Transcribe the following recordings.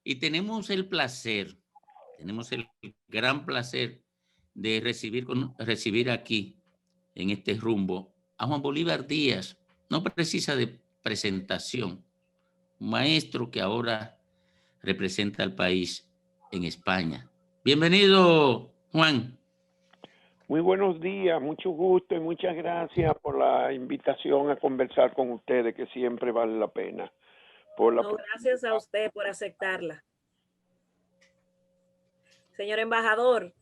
Y tenemos el gran placer de recibir aquí, en este rumbo, a Juan Bolívar Díaz. No precisa de presentación, un maestro que ahora representa al país en España. Bienvenido, Juan. Muy buenos días, mucho gusto y muchas gracias por la invitación a conversar con ustedes, que siempre vale la pena. Gracias a usted por aceptarla. Señor embajador,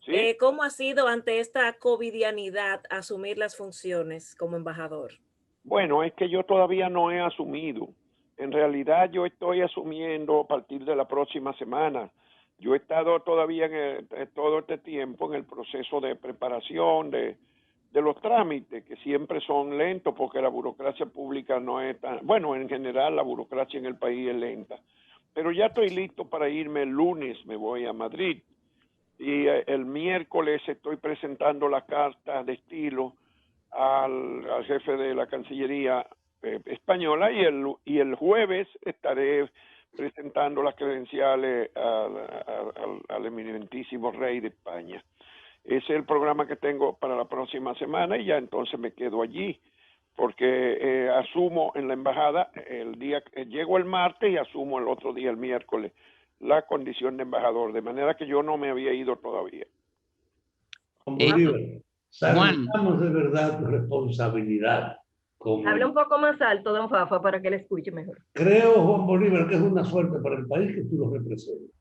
¿sí? ¿Cómo ha sido ante esta covidianidad asumir las funciones como embajador? Bueno, es que yo todavía no he asumido. En realidad yo estoy asumiendo a partir de la próxima semana. Yo he estado todavía todo este tiempo en el proceso de preparación de los trámites, que siempre son lentos porque la burocracia pública no es tan... Bueno, en general la burocracia en el país es lenta. Pero ya estoy listo para irme el lunes, me voy a Madrid. Y el miércoles estoy presentando la carta de estilo al jefe de la Cancillería española y el jueves estaré presentando las credenciales al eminentísimo rey de España. Ese es el programa que tengo para la próxima semana y ya entonces me quedo allí porque asumo en la embajada llego el martes y asumo el otro día, el miércoles, la condición de embajador, de manera que yo no me había ido todavía. Juan Bolívar, saludamos de verdad tu responsabilidad. Habla un poco más alto, don Fafa, para que le escuche mejor. Creo, Juan Bolívar, que es una suerte para el país que tú lo representas.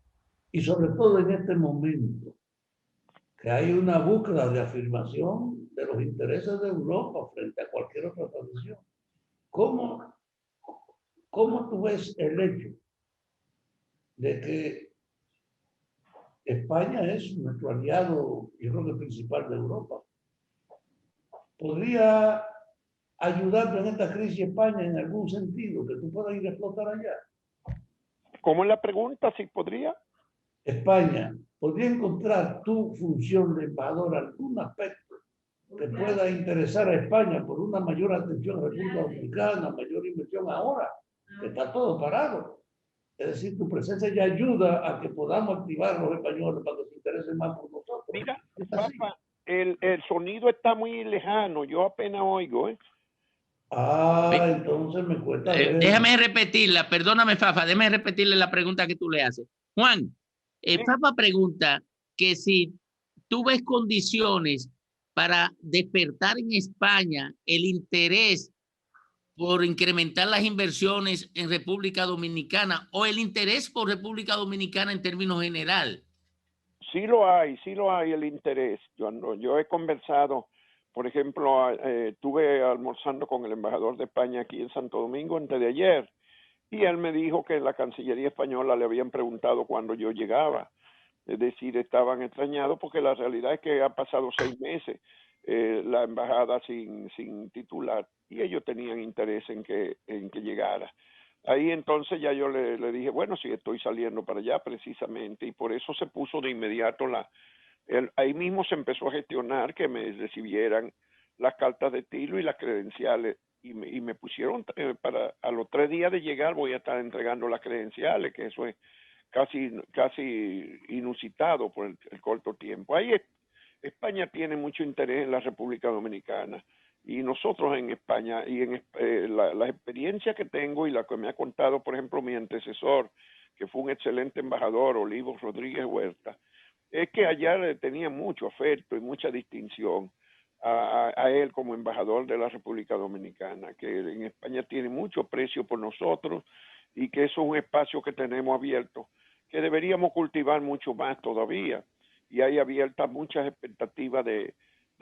Y sobre todo en este momento, que hay una búsqueda de afirmación de los intereses de Europa frente a cualquier otra tradición. ¿Cómo tú ves el hecho de que España es nuestro aliado, yo creo que principal de Europa? ¿Podría ayudarte en esta crisis España en algún sentido que tú puedas ir a explotar allá? ¿Cómo es la pregunta? ¿Si podría? España, ¿podría encontrar tu función de embajador algún aspecto que pueda interesar a España por una mayor atención a la República Dominicana, mayor inversión ahora, que está todo parado? Es decir, tu presencia ya ayuda a que podamos activar a los españoles para que se interesen más por nosotros. Mira, Papa, el sonido está muy lejano, yo apenas oigo, entonces me cuesta ver. Déjame repetirla, perdóname, Fafa, déjame repetirle la pregunta que tú le haces. Juan, sí. Fafa pregunta que si tú ves condiciones para despertar en España el interés por incrementar las inversiones en República Dominicana o el interés por República Dominicana en términos general. Sí lo hay el interés. Yo he conversado, por ejemplo, estuve almorzando con el embajador de España aquí en Santo Domingo antes de ayer y él me dijo que en la Cancillería española le habían preguntado cuándo yo llegaba. Es decir, estaban extrañados porque la realidad es que ha pasado 6 meses la embajada sin titular y ellos tenían interés en que llegara. Ahí entonces ya yo le dije, bueno, sí, estoy saliendo para allá precisamente, y por eso se puso de inmediato ahí mismo se empezó a gestionar que me recibieran las cartas de estilo y las credenciales, y me pusieron a los 3 días de llegar voy a estar entregando las credenciales, que eso es casi inusitado por el corto tiempo. Ahí España tiene mucho interés en la República Dominicana. Y nosotros en España, y en la experiencia que tengo y la que me ha contado, por ejemplo, mi antecesor, que fue un excelente embajador, Olivo Rodríguez Huerta, es que allá le tenía mucho afecto y mucha distinción a él como embajador de la República Dominicana, que en España tiene mucho aprecio por nosotros y que eso es un espacio que tenemos abierto, que deberíamos cultivar mucho más todavía. Y hay abiertas muchas expectativas de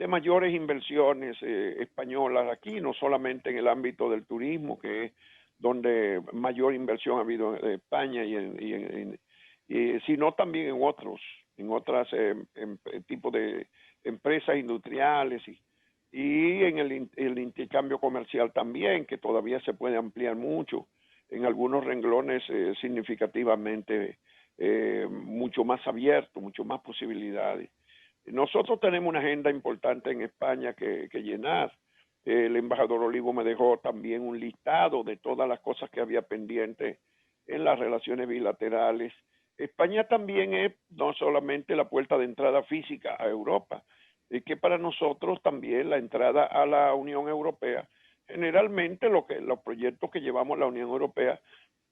mayores inversiones españolas aquí, no solamente en el ámbito del turismo, que es donde mayor inversión ha habido en España, sino también en otras tipos de empresas industriales y en el intercambio comercial también, que todavía se puede ampliar mucho, en algunos renglones significativamente mucho más abierto, mucho más posibilidades. Nosotros tenemos una agenda importante en España que llenar. El embajador Olivo me dejó también un listado de todas las cosas que había pendientes en las relaciones bilaterales. España también es no solamente la puerta de entrada física a Europa, es que para nosotros también la entrada a la Unión Europea, generalmente los proyectos que llevamos a la Unión Europea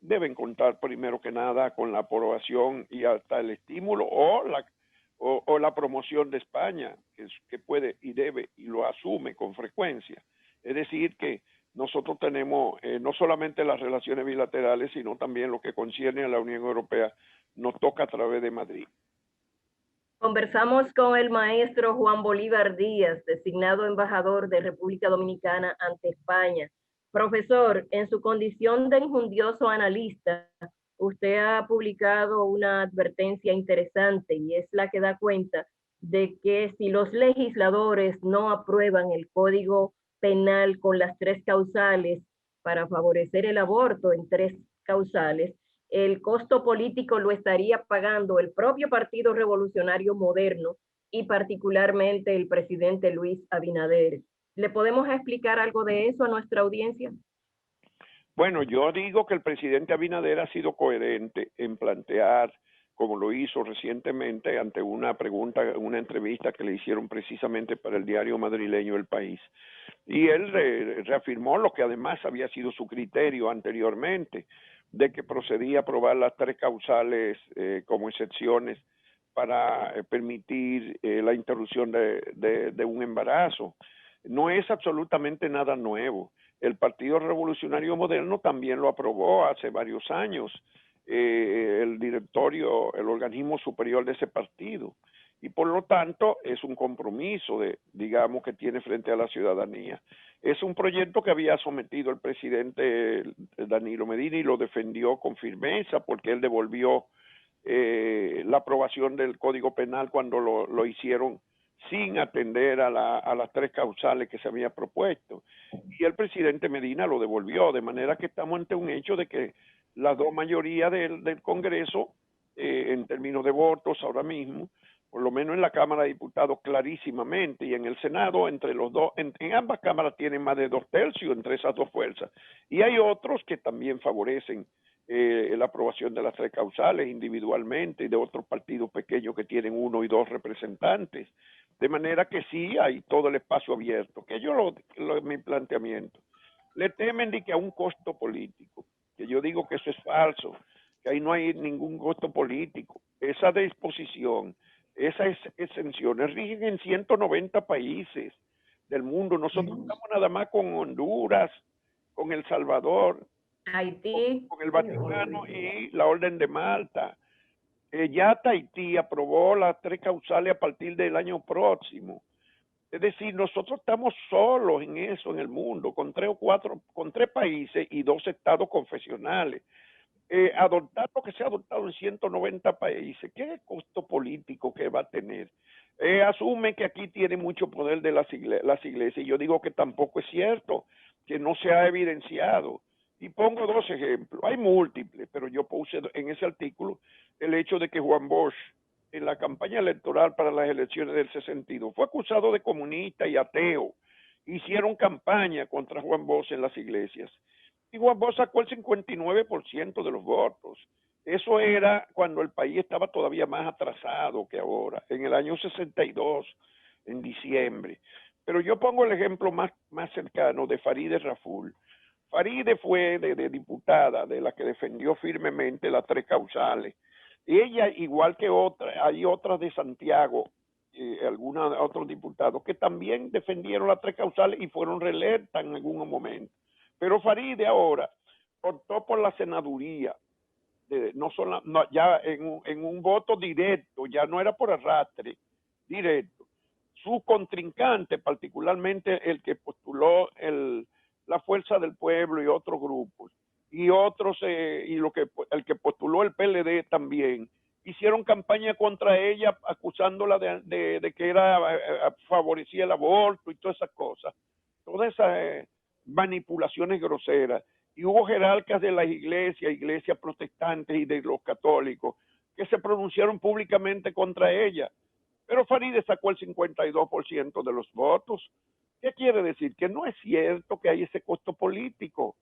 deben contar primero que nada con la aprobación y hasta el estímulo o la promoción de España, que puede y debe y lo asume con frecuencia. Es decir, que nosotros tenemos no solamente las relaciones bilaterales, sino también lo que concierne a la Unión Europea, nos toca a través de Madrid. Conversamos con el maestro Juan Bolívar Díaz, designado embajador de República Dominicana ante España. Profesor, en su condición de injundioso analista, usted ha publicado una advertencia interesante y es la que da cuenta de que si los legisladores no aprueban el Código Penal con las 3 causales para favorecer el aborto en 3 causales, el costo político lo estaría pagando el propio Partido Revolucionario Moderno y particularmente el presidente Luis Abinader. ¿Le podemos explicar algo de eso a nuestra audiencia? Bueno, yo digo que el presidente Abinader ha sido coherente en plantear, como lo hizo recientemente ante una pregunta, una entrevista que le hicieron precisamente para el diario madrileño El País. Y él reafirmó lo que además había sido su criterio anteriormente, de que procedía a aprobar las 3 causales como excepciones para permitir la interrupción de un embarazo. No es absolutamente nada nuevo. El Partido Revolucionario Moderno también lo aprobó hace varios años, el directorio, el organismo superior de ese partido. Y por lo tanto es un compromiso, digamos, que tiene frente a la ciudadanía. Es un proyecto que había sometido el presidente Danilo Medina y lo defendió con firmeza porque él devolvió la aprobación del Código Penal cuando lo hicieron sin atender a las 3 causales que se había propuesto. Y el presidente Medina lo devolvió, de manera que estamos ante un hecho de que las 2 mayorías del Congreso, en términos de votos ahora mismo, por lo menos en la Cámara de Diputados clarísimamente, y en el Senado, entre los dos, en ambas cámaras tienen más de 2/3 entre esas 2 fuerzas. Y hay otros que también favorecen la aprobación de las 3 causales individualmente y de otros partidos pequeños que tienen 1 y 2 representantes. De manera que sí hay todo el espacio abierto, que yo mi planteamiento. Le temen de que a un costo político, que yo digo que eso es falso, que ahí no hay ningún costo político. Esa disposición, esas exenciones rigen en 190 países del mundo. Nosotros estamos nada más con Honduras, con El Salvador, Haití, con el Vaticano y la Orden de Malta. Ya Tahití aprobó las 3 causales a partir del año próximo. Es decir, nosotros estamos solos en eso en el mundo, con 3 o 4, con 3 países y 2 estados confesionales. Adoptar lo que se ha adoptado en 190 países, ¿qué es el costo político que va a tener? Asume que aquí tiene mucho poder de las iglesias, y yo digo que tampoco es cierto, que no se ha evidenciado. Y pongo 2 ejemplos, hay múltiples, pero yo puse en ese artículo el hecho de que Juan Bosch, en la campaña electoral para las elecciones del 62, fue acusado de comunista y ateo. Hicieron campaña contra Juan Bosch en las iglesias. Y Juan Bosch sacó el 59% de los votos. Eso era cuando el país estaba todavía más atrasado que ahora, en el año 62, en diciembre. Pero yo pongo el ejemplo más cercano de Farideh Raful. Farideh fue de diputada, de la que defendió firmemente las 3 causales. Y ella, igual que hay otras de Santiago, algunos otros diputados, que también defendieron las 3 causales y fueron reelectas en algún momento. Pero Farideh ahora optó por la senaduría, ya en un voto directo, ya no era por arrastre, directo. Su contrincante, particularmente el que postuló la Fuerza del Pueblo y otros grupos, y otros, el que postuló el PLD también, hicieron campaña contra ella acusándola de que favorecía el aborto y todas esas cosas, todas esas manipulaciones groseras. Y hubo jerarcas de las iglesias protestantes y de los católicos, que se pronunciaron públicamente contra ella. Pero Farideh sacó el 52% de los votos. ¿Qué quiere decir? Que no es cierto que hay ese costo político,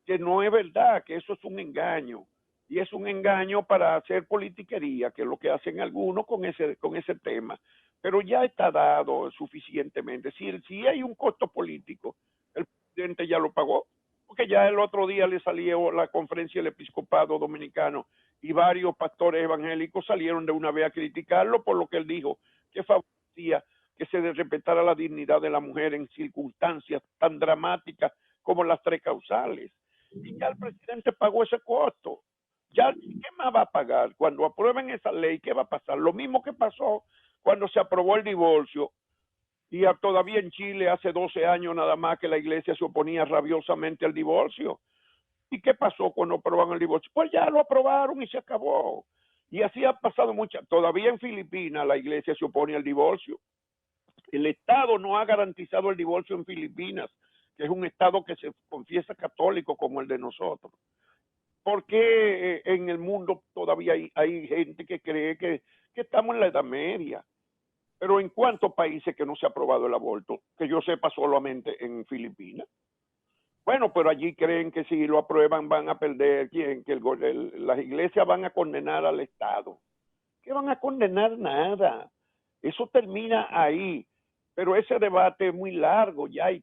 que no es verdad, que eso es un engaño. y es un engaño para hacer politiquería, que es lo que hacen algunos con ese tema. Pero ya está dado suficientemente. Si hay un costo político, el presidente ya lo pagó, porque ya el otro día le salió la conferencia del episcopado dominicano y varios pastores evangélicos salieron de una vez a criticarlo por lo que él dijo, que favorecía que se respetara la dignidad de la mujer en circunstancias tan dramáticas como las 3 causales. Y ya el presidente pagó ese costo. Ya, ¿qué más va a pagar? Cuando aprueben esa ley, ¿qué va a pasar? Lo mismo que pasó cuando se aprobó el divorcio, y todavía en Chile hace 12 años nada más que la iglesia se oponía rabiosamente al divorcio. ¿Y qué pasó cuando aprobaron el divorcio? Pues ya lo aprobaron y se acabó. Y así ha pasado muchas. Todavía en Filipinas la iglesia se opone al divorcio. El Estado no ha garantizado el divorcio en Filipinas, que es un Estado que se confiesa católico como el de nosotros. ¿Por qué en el mundo todavía hay gente que cree que estamos en la Edad Media? Pero ¿en cuántos países que no se ha aprobado el aborto? Que yo sepa solamente en Filipinas. Bueno, pero allí creen que si lo aprueban van a perder, que las iglesias van a condenar al Estado. ¿Qué van a condenar? Nada. Eso termina ahí. Pero ese debate es muy largo ya y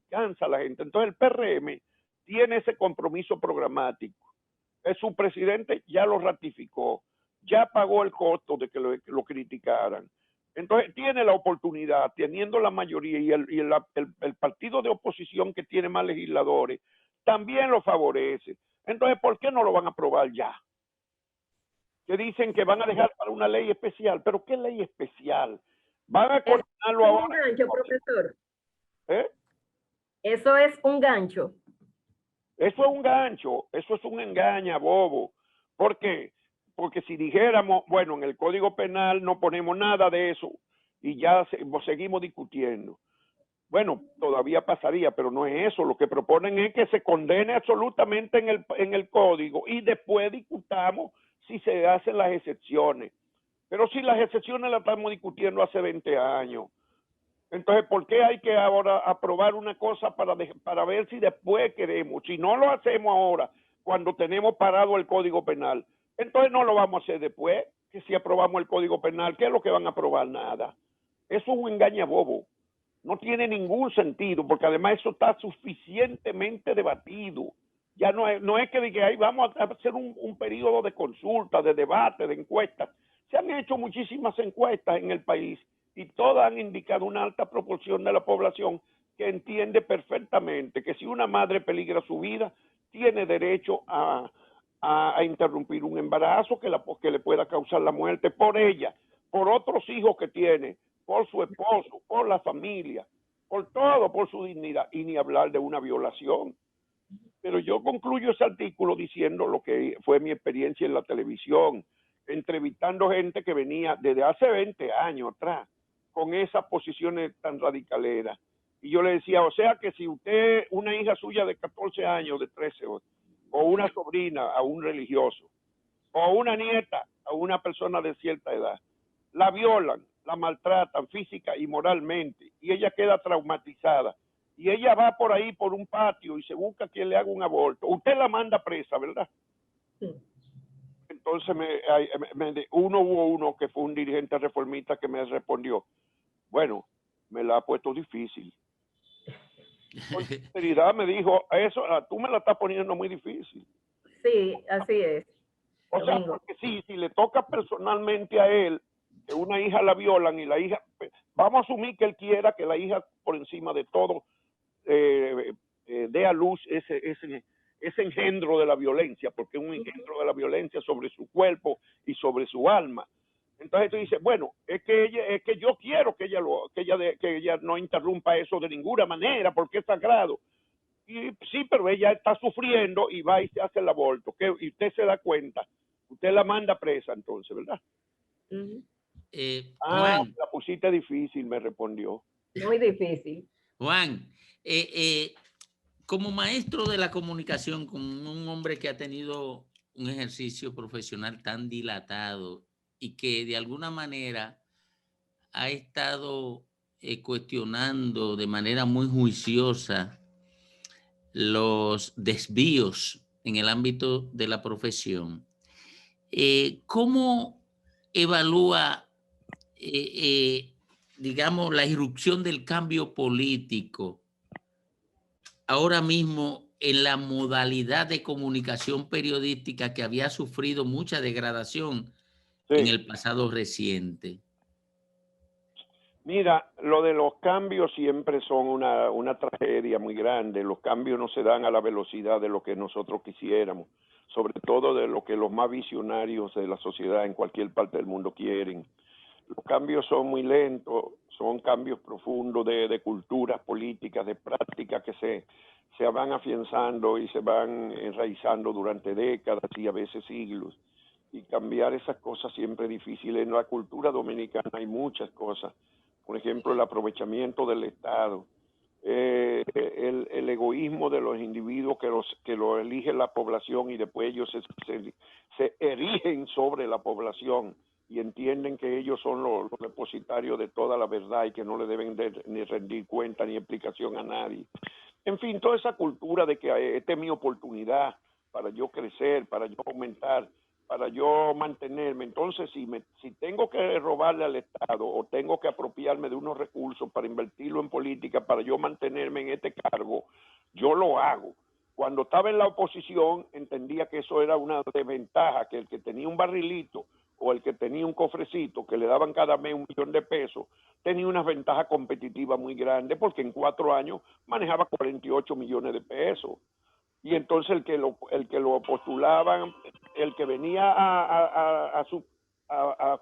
cansa a la gente. Entonces el PRM tiene ese compromiso programático. Su presidente ya lo ratificó, ya pagó el costo de que lo criticaran. Entonces tiene la oportunidad, teniendo la mayoría y el partido de oposición que tiene más legisladores, también lo favorece. Entonces, ¿por qué no lo van a aprobar ya? Que dicen que van a dejar para una ley especial. ¿Pero qué ley especial? Van a coordinarlo ahora. Un gancho, profesor. ¿Eh? Eso es un gancho. Eso es un gancho, eso es un engaña, bobo. ¿Por qué? Porque si dijéramos, bueno, en el Código Penal no ponemos nada de eso y ya seguimos discutiendo. Bueno, todavía pasaría, pero no es eso. Lo que proponen es que se condene absolutamente en el Código y después discutamos si se hacen las excepciones. Pero si las excepciones las estamos discutiendo hace 20 años. Entonces, ¿por qué hay que ahora aprobar una cosa para ver si después queremos? Si no lo hacemos ahora, cuando tenemos parado el Código Penal, entonces no lo vamos a hacer después, que si aprobamos el Código Penal, ¿qué es lo que van a aprobar? Nada. Eso es un engaña bobo. No tiene ningún sentido, porque además eso está suficientemente debatido. Ya no es que diga, ahí vamos a hacer un periodo de consulta, de debate, de encuestas. Se han hecho muchísimas encuestas en el país y todas han indicado una alta proporción de la población que entiende perfectamente que si una madre peligra su vida, tiene derecho a interrumpir un embarazo que le pueda causar la muerte por ella, por otros hijos que tiene, por su esposo, por la familia, por todo, por su dignidad, y ni hablar de una violación. Pero yo concluyo ese artículo diciendo lo que fue mi experiencia en la televisión, entrevistando gente que venía desde hace 20 años atrás, con esas posiciones tan radicaleras. Y yo le decía, o sea que si usted, una hija suya de 14 años, de 13, o una sobrina a un religioso, o una nieta a una persona de cierta edad, la violan, la maltratan física y moralmente, y ella queda traumatizada, y ella va por ahí por un patio y se busca quien le haga un aborto, usted la manda presa, ¿verdad? Sí. Entonces hubo uno que fue un dirigente reformista que me respondió, bueno, me la ha puesto difícil. Con sinceridad me dijo, eso tú me la estás poniendo muy difícil. Sí, así es. O sea, porque si le toca personalmente a él, que una hija la violan y la hija, vamos a asumir que él quiera que la hija por encima de todo dé a luz ese engendro de la violencia, porque es un engendro de la violencia sobre su cuerpo y sobre su alma. Entonces tú dices, bueno, es que yo quiero que ella no interrumpa eso de ninguna manera, porque es sagrado. Y sí, pero ella está sufriendo y va y se hace el aborto, y usted se da cuenta, usted la manda presa entonces, ¿verdad? Juan, la pusiste difícil, me respondió. Muy difícil. Juan, como maestro de la comunicación, como un hombre que ha tenido un ejercicio profesional tan dilatado y que de alguna manera ha estado cuestionando de manera muy juiciosa los desvíos en el ámbito de la profesión, ¿Cómo evalúa, digamos, la irrupción del cambio político ahora mismo en la modalidad de comunicación periodística que había sufrido mucha degradación en el pasado reciente? Mira, lo de los cambios siempre son una tragedia muy grande. Los cambios no se dan a la velocidad de lo que nosotros quisiéramos, sobre todo de lo que los más visionarios de la sociedad en cualquier parte del mundo quieren. Los cambios son muy lentos, son cambios profundos de culturas políticas, de prácticas que se van afianzando y se van enraizando durante décadas y a veces siglos. Y cambiar esas cosas siempre es difícil. En la cultura dominicana hay muchas cosas. Por ejemplo, el aprovechamiento del Estado, el egoísmo de los individuos que lo elige la población y después ellos se erigen sobre la población y entienden que ellos son los depositarios de toda la verdad y que no le deben ni rendir cuenta ni explicación a nadie. En fin, toda esa cultura de que esta es mi oportunidad para yo crecer, para yo aumentar, para yo mantenerme. Entonces, si tengo que robarle al Estado o tengo que apropiarme de unos recursos para invertirlo en política, para yo mantenerme en este cargo, yo lo hago. Cuando estaba en la oposición, entendía que eso era una desventaja, que el que tenía un barrilito o el que tenía un cofrecito que le daban cada mes 1 millón de pesos, tenía una ventaja competitiva muy grande porque en 4 años manejaba 48 millones de pesos. Y entonces el que lo postulaban, el que venía a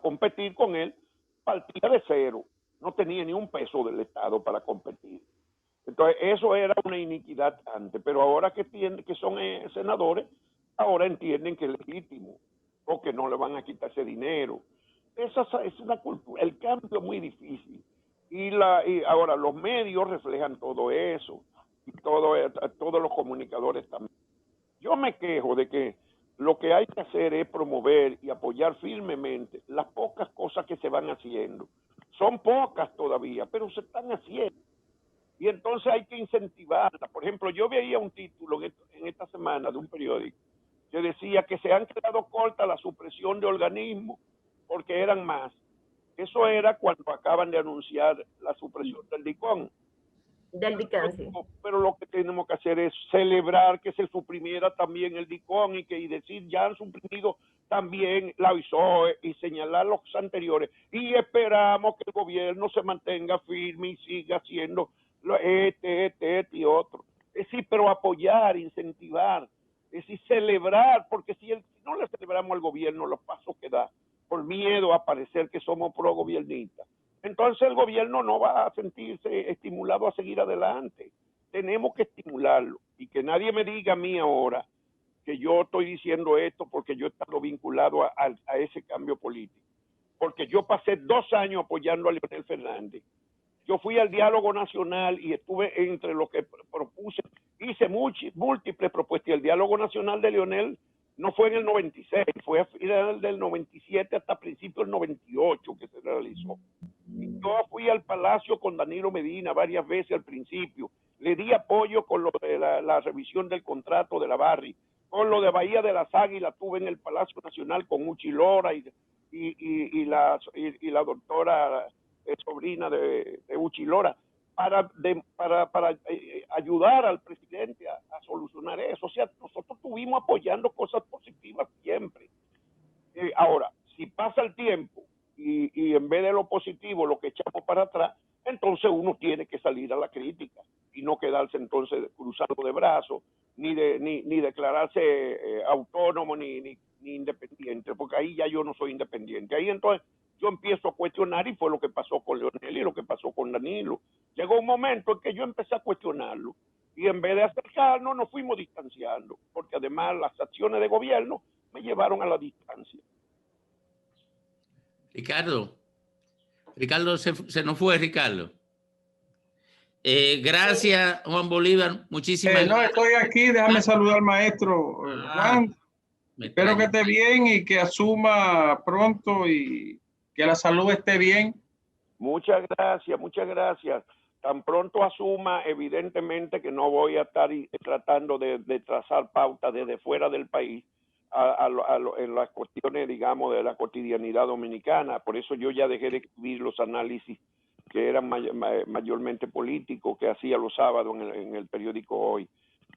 competir con él, partía de cero, no tenía ni un peso del Estado para competir. Entonces eso era una iniquidad antes, pero ahora que son senadores, ahora entienden que es legítimo o que no le van a quitar ese dinero. Esa es una cultura, el cambio es muy difícil. Y ahora los medios reflejan todo eso. Y todos los comunicadores también. Yo me quejo de que lo que hay que hacer es promover y apoyar firmemente las pocas cosas que se van haciendo. Son pocas todavía, pero se están haciendo. Y entonces hay que incentivarlas. Por ejemplo, yo veía un título en esta semana de un periódico que decía que se han quedado cortas la supresión de organismos porque eran más. Eso era cuando acaban de anunciar la supresión del DICON. Del DICON, sí. Pero lo que tenemos que hacer es celebrar que se suprimiera también el DICON y decir ya han suprimido también la ISOE y señalar los anteriores y esperamos que el gobierno se mantenga firme y siga haciendo este y otro. Es decir, pero apoyar, incentivar, es decir, celebrar, porque si no le celebramos al gobierno los pasos que da por miedo a parecer que somos pro-gobiernistas, entonces el gobierno no va a sentirse estimulado a seguir adelante. Tenemos que estimularlo y que nadie me diga a mí ahora que yo estoy diciendo esto porque yo he estado vinculado a ese cambio político. Porque yo pasé 2 años apoyando a Leonel Fernández. Yo fui al diálogo nacional y estuve entre los que propuse, hice múltiples propuestas. Y el diálogo nacional de Leonel no fue en el 96, fue a final del 97 hasta principios del 98 que se realizó. Yo fui al Palacio con Danilo Medina varias veces al principio, le di apoyo con lo de la revisión del contrato de la Barri, con lo de Bahía de las Águilas tuve en el Palacio Nacional con Uchi Lora y la doctora sobrina de Uchi Lora, para ayudar al presidente a solucionar eso. O sea, nosotros estuvimos apoyando cosas positivas siempre. Ahora, si pasa el tiempo y en vez de lo positivo lo que echamos para atrás, entonces uno tiene que salir a la crítica y no quedarse entonces cruzando de brazos, ni declararse autónomo ni independiente, porque ahí ya yo no soy independiente. Ahí entonces yo empiezo a cuestionar y fue lo que pasó con Leonel y lo que pasó con Danilo. Llegó un momento en que yo empecé a cuestionarlo y en vez de acercarnos nos fuimos distanciando, porque además las acciones de gobierno me llevaron a la distancia. Ricardo se nos fue, Ricardo. Gracias, Juan Bolívar. Muchísimas gracias. No, estoy aquí. Déjame saludar al maestro Juan. Espero que esté bien y que asuma pronto y que la salud esté bien. Muchas gracias, muchas gracias. Tan pronto asuma, evidentemente que no voy a estar tratando de trazar pautas desde fuera del país. en las cuestiones, digamos, de la cotidianidad dominicana. Por eso yo ya dejé de escribir los análisis que eran mayormente políticos que hacía los sábados en el periódico Hoy.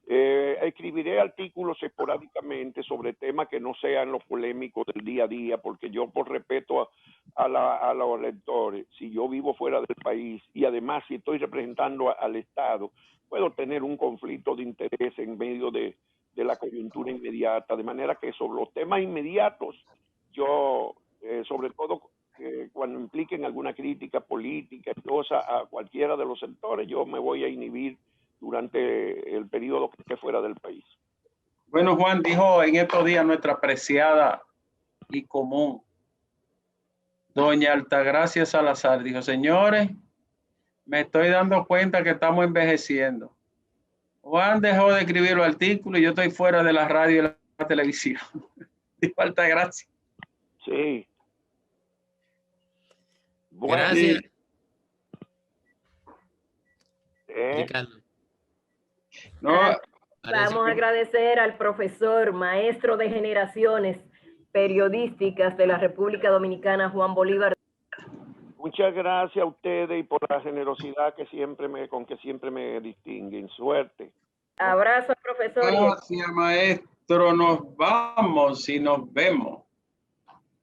Escribiré artículos esporádicamente sobre temas que no sean los polémicos del día a día, porque yo, por respeto a los lectores, si yo vivo fuera del país y además si estoy representando al Estado, puedo tener un conflicto de interés en medio de la coyuntura inmediata, de manera que sobre los temas inmediatos, yo, sobre todo cuando impliquen alguna crítica política, cosa a cualquiera de los sectores, yo me voy a inhibir durante el periodo que esté fuera del país. Bueno, Juan, dijo en estos días nuestra apreciada y común doña Altagracia Salazar, dijo: señores, me estoy dando cuenta que estamos envejeciendo. Juan dejó de escribir los artículos y yo estoy fuera de la radio y la televisión. Dijo Altagracia. Sí. Bueno, gracias. No, vamos a agradecer al profesor, maestro de generaciones periodísticas de la República Dominicana, Juan Bolívar. Muchas gracias a ustedes y por la generosidad con que siempre me distinguen. Suerte. Abrazo, profesor. Gracias, maestro. Nos vamos y nos vemos.